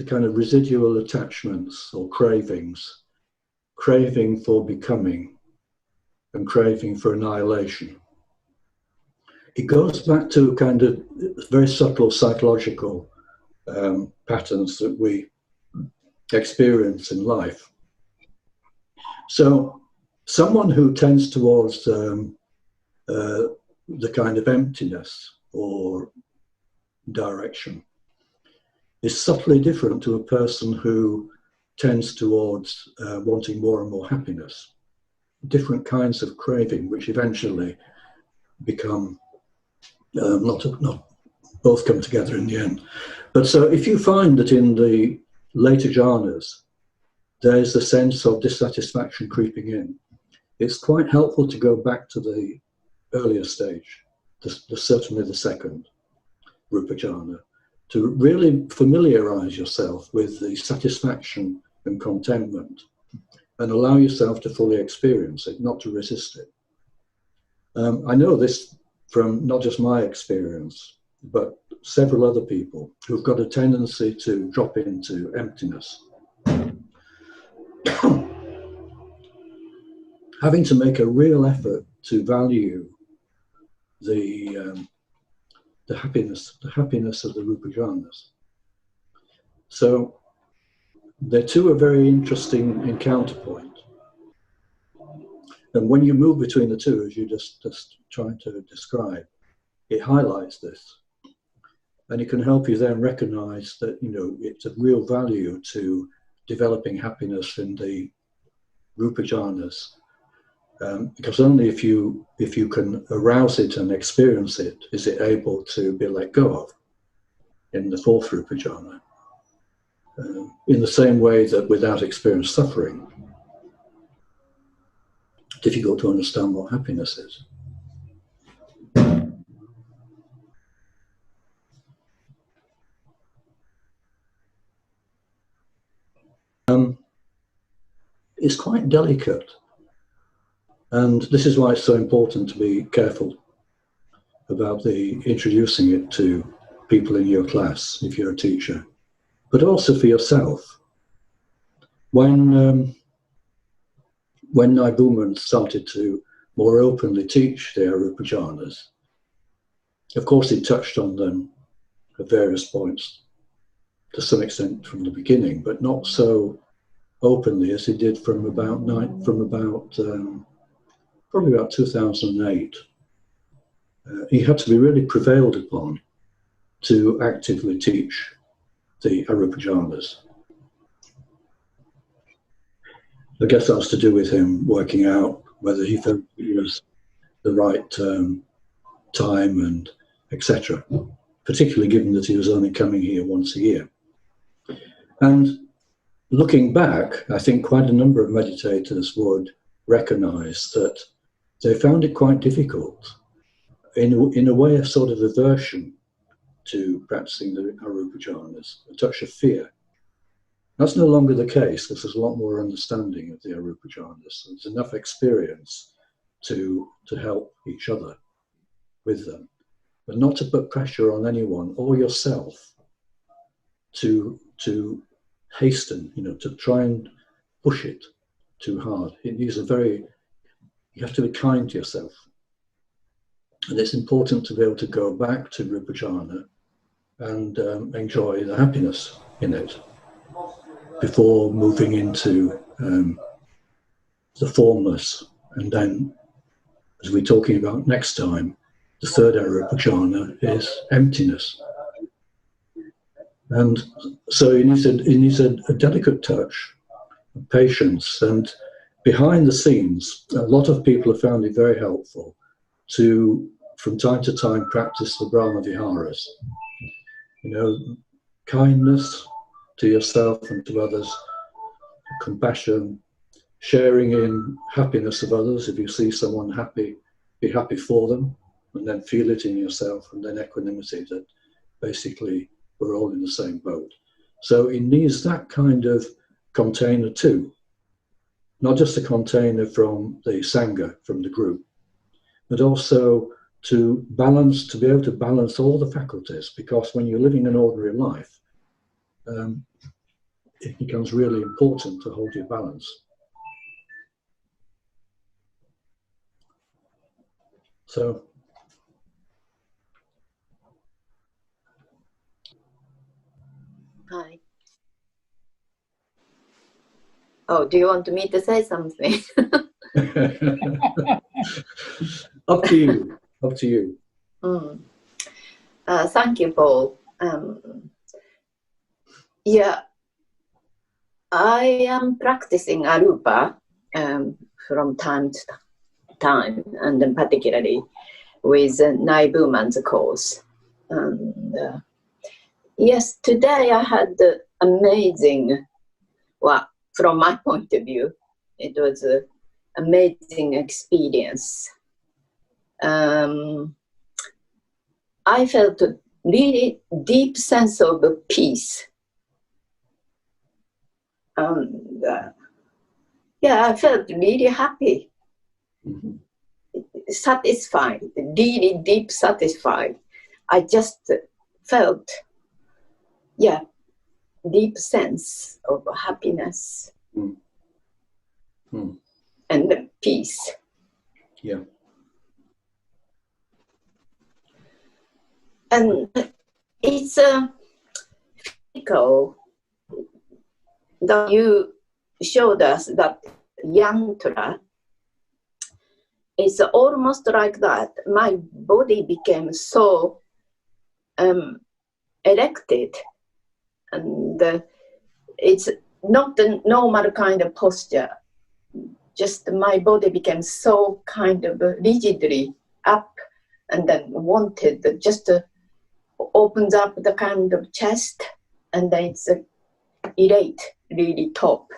kind of residual attachments or cravings, craving for becoming and craving for annihilation. It goes back to kind of very subtle psychological patterns that we experience in life. So someone who tends towards the kind of emptiness or direction is subtly different to a person who tends towards wanting more and more happiness. Different kinds of craving, which eventually become not both come together in the end. But so if you find that in the later jhanas there's a sense of dissatisfaction creeping in, it's quite helpful to go back to the earlier stage, certainly the second Rūpa Jhāna, to really familiarize yourself with the satisfaction and contentment and allow yourself to fully experience it, not to resist it. I know this from not just my experience, but several other people who've got a tendency to drop into emptiness. Having to make a real effort to value the happiness of the Rūpa Jhānas. So the two are very interesting in counterpoint. And when you move between the two, as you just trying to describe, it highlights this. And it can help you then recognize that, you know, it's of real value to developing happiness in the Rūpa Jhānas. Because only if you can arouse it and experience it, is it able to be let go of in the fourth Rūpa Jhāna. In the same way that without experienced suffering, difficult to understand what happiness is. It's quite delicate, and this is why it's so important to be careful about introducing it to people in your class if you're a teacher, but also for yourself. When Naibuman started to more openly teach the Arūpa Jhānas, of course he touched on them at various points to some extent from the beginning, but not so openly as he did from probably about 2008. he had to be really prevailed upon to actively teach the Arūpa Jhānas. I guess that was to do with him working out whether he felt it was the right time and etc., particularly given that he was only coming here once a year. And looking back, I think quite a number of meditators would recognize that they found it quite difficult, in a way, a sort of aversion to practicing the Arūpa Jhānas, a touch of fear. That's no longer the case, because there's a lot more understanding of the Arūpa Jhānas. There's enough experience to help each other with them, but not to put pressure on anyone or yourself to hasten, to try and push it too hard. You have to be kind to yourself. And it's important to be able to go back to Rūpa Jhāna and enjoy the happiness in it before moving into the formless. And then, as we're talking about next time, the third Arūpa Jhāna is emptiness. And so it needs a delicate touch, patience, and behind the scenes, a lot of people have found it very helpful to, from time to time, practice the Brahma Viharas. Kindness to yourself and to others, compassion, sharing in happiness of others. If you see someone happy, be happy for them, and then feel it in yourself, and then equanimity, that basically we're all in the same boat. So it needs that kind of container too. Not just a container from the Sangha, from the group, but also to be able to balance all the faculties, because when you're living an ordinary life, it becomes really important to hold your balance. So, hi. Oh, do you want me to say something? Up to you. Up to you. Thank you, Paul. Yeah, I am practicing Arūpa from time to time, and then particularly with Nai Buman's course. And yes, today I had the amazing, well, from my point of view, it was an amazing experience. I felt a really deep sense of peace. And yeah, I felt really happy, satisfied, really deep satisfied. I just felt, yeah, deep sense of happiness and peace. Yeah. And it's physical that you showed us that yantra is almost like that. My body became so erected, and it's not the normal kind of posture. Just my body became so kind of rigidly up, and then wanted just opens up the kind of chest, and then it's elate, really top.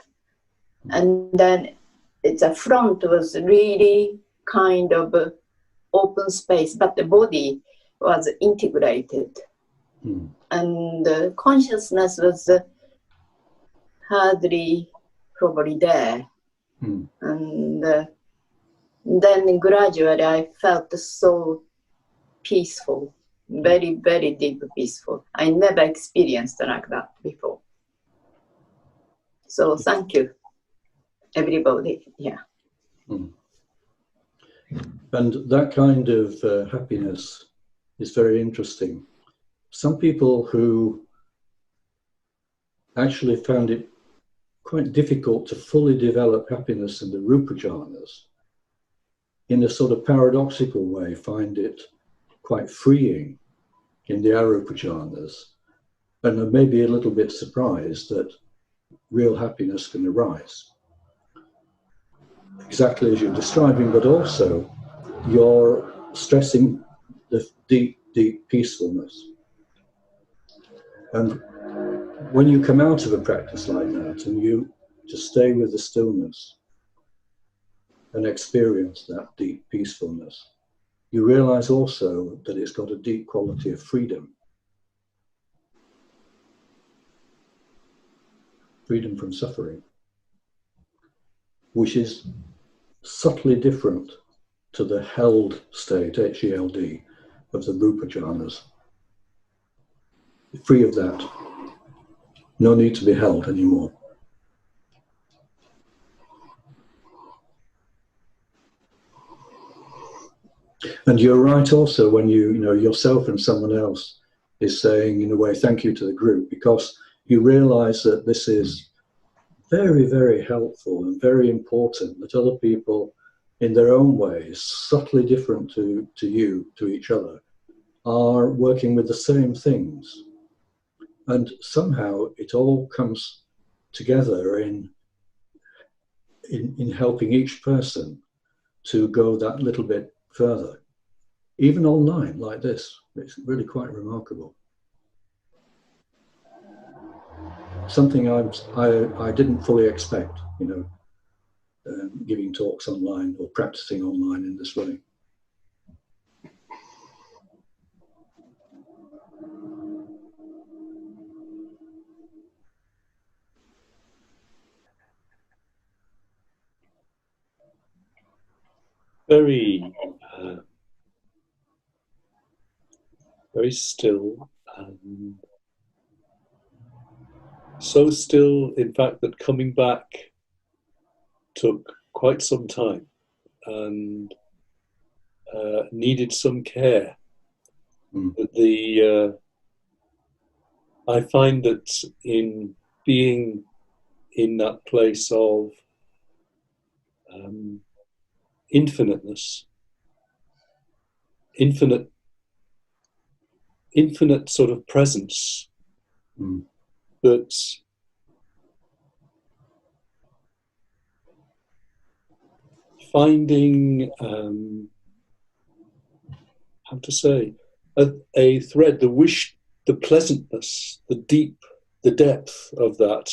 And then it's a front was really kind of open space, but the body was integrated. And consciousness was hardly probably there. And then gradually I felt so peaceful, very, very deep peaceful. I never experienced like that before. So thank you, everybody. Yeah. And that kind of happiness is very interesting. Some people who actually found it quite difficult to fully develop happiness in the Rūpa Jhānas, in a sort of paradoxical way, find it quite freeing in the Arūpa Jhānas, and are maybe a little bit surprised that real happiness can arise. Exactly as you're describing, but also you're stressing the deep, deep peacefulness. And when you come out of a practice like that and you just stay with the stillness and experience that deep peacefulness, you realize also that it's got a deep quality of freedom. Freedom from suffering, which is subtly different to the held state, H-E-L-D, of the Rūpa Jhānas. Free of that. No need to be held anymore. And you're right also when you know, yourself and someone else is saying, in a way, thank you to the group, because you realize that this is very, very helpful and very important, that other people, in their own ways, subtly different to you, to each other, are working with the same things. And somehow it all comes together in helping each person to go that little bit further. Even online like this, it's really quite remarkable. Something I didn't fully expect, giving talks online or practicing online in this way. Very still. So still, in fact, that coming back took quite some time and needed some care. I find that in being in that place of infiniteness, infinite sort of presence, that finding, how to say, a thread, the wish, the pleasantness, the deep, the depth of that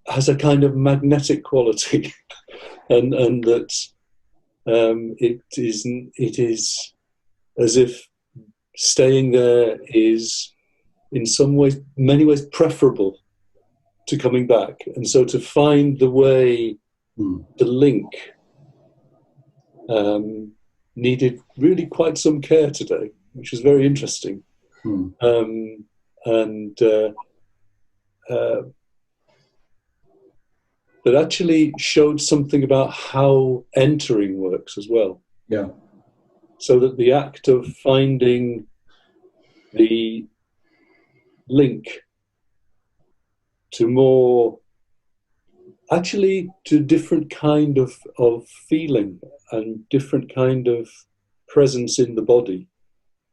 has a kind of magnetic quality, and that it is as if staying there is in some ways, many ways, preferable to coming back. And so to find the way, the link, needed really quite some care today, which was very interesting. That actually showed something about how entering works as well. Yeah. So that the act of finding the link to more, actually to different kind of feeling and different kind of presence in the body,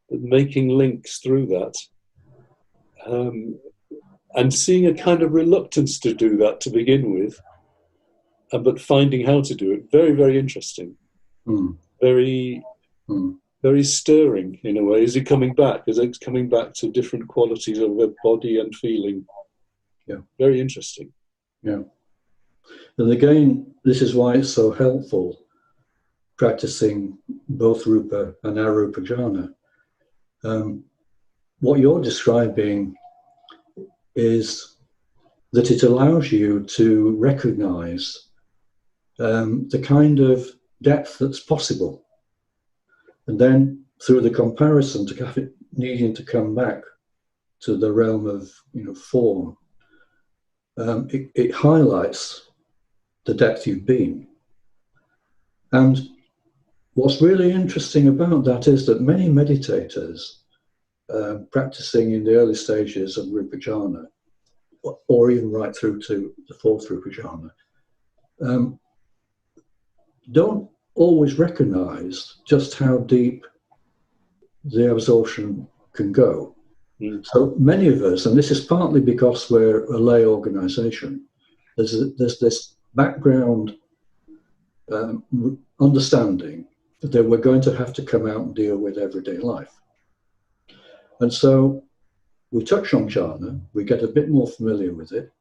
but making links through that. And seeing a kind of reluctance to do that to begin with, but finding how to do it. Very, very interesting. Very stirring in a way. Is it coming back? Is it coming back to different qualities of the body and feeling? Yeah. Very interesting. Yeah. And again, this is why it's so helpful practicing both Rūpa and Arūpa Jhāna. What you're describing is that it allows you to recognize the kind of depth that's possible. And then through the comparison to needing to come back to the realm of form, it highlights the depth you've been. And what's really interesting about that is that many meditators practicing in the early stages of Rūpa Jhāna, or even right through to the fourth Rūpa Jhāna, don't always recognized just how deep the absorption can go. So many of us, and this is partly because we're a lay organization, there's this background understanding that we're going to have to come out and deal with everyday life. And so we touch on jhana, we get a bit more familiar with it,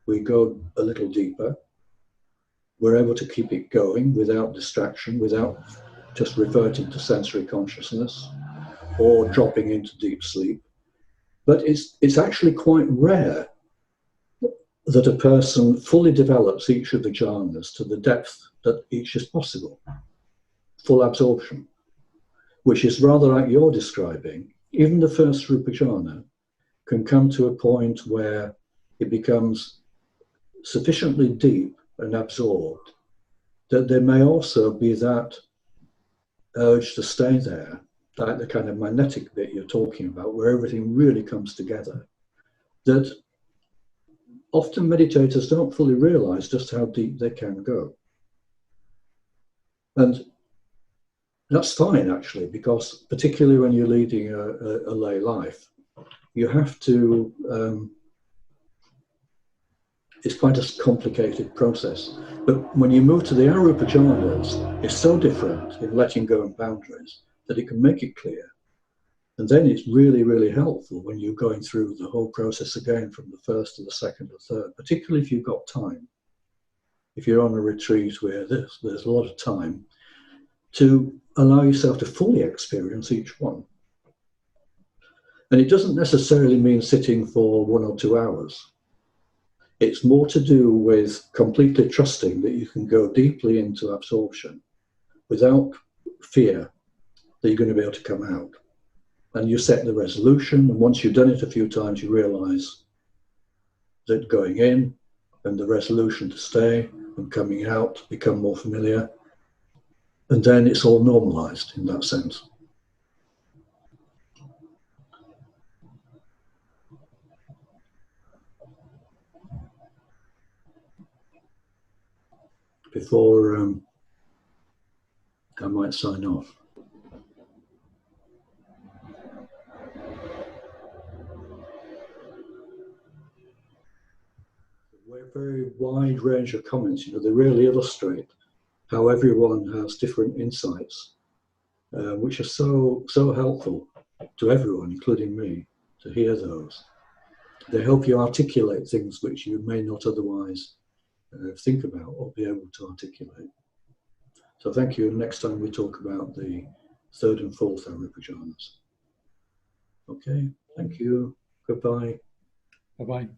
we go a little deeper, we're able to keep it going without distraction, without just reverting to sensory consciousness or dropping into deep sleep. But it's actually quite rare that a person fully develops each of the jhanas to the depth that each is possible. Full absorption, which is rather like you're describing. Even the first Rūpa Jhāna can come to a point where it becomes sufficiently deep and absorbed that there may also be that urge to stay there, like the kind of magnetic bit you're talking about, where everything really comes together, that often meditators don't fully realize just how deep they can go. And that's fine, actually, because particularly when you're leading a lay life, you have to, it's quite a complicated process. But when you move to the Arūpa Jhānas, it's so different in letting go of boundaries that it can make it clear. And then it's really, really helpful when you're going through the whole process again from the first to the second or third, particularly if you've got time. If you're on a retreat where there's a lot of time, to allow yourself to fully experience each one. And it doesn't necessarily mean sitting for 1 or 2 hours. It's more to do with completely trusting that you can go deeply into absorption without fear that you're going to be able to come out. And you set the resolution, and once you've done it a few times, you realize that going in and the resolution to stay and coming out become more familiar. And then it's all normalized in that sense. Before I might sign off. A very wide range of comments, they really illustrate how everyone has different insights, which are so helpful to everyone, including me, to hear those. They help you articulate things which you may not otherwise think about or be able to articulate. So thank you. Next time we talk about the third and fourth Arūpa Jhānas. Okay, thank you. Goodbye. Bye-bye.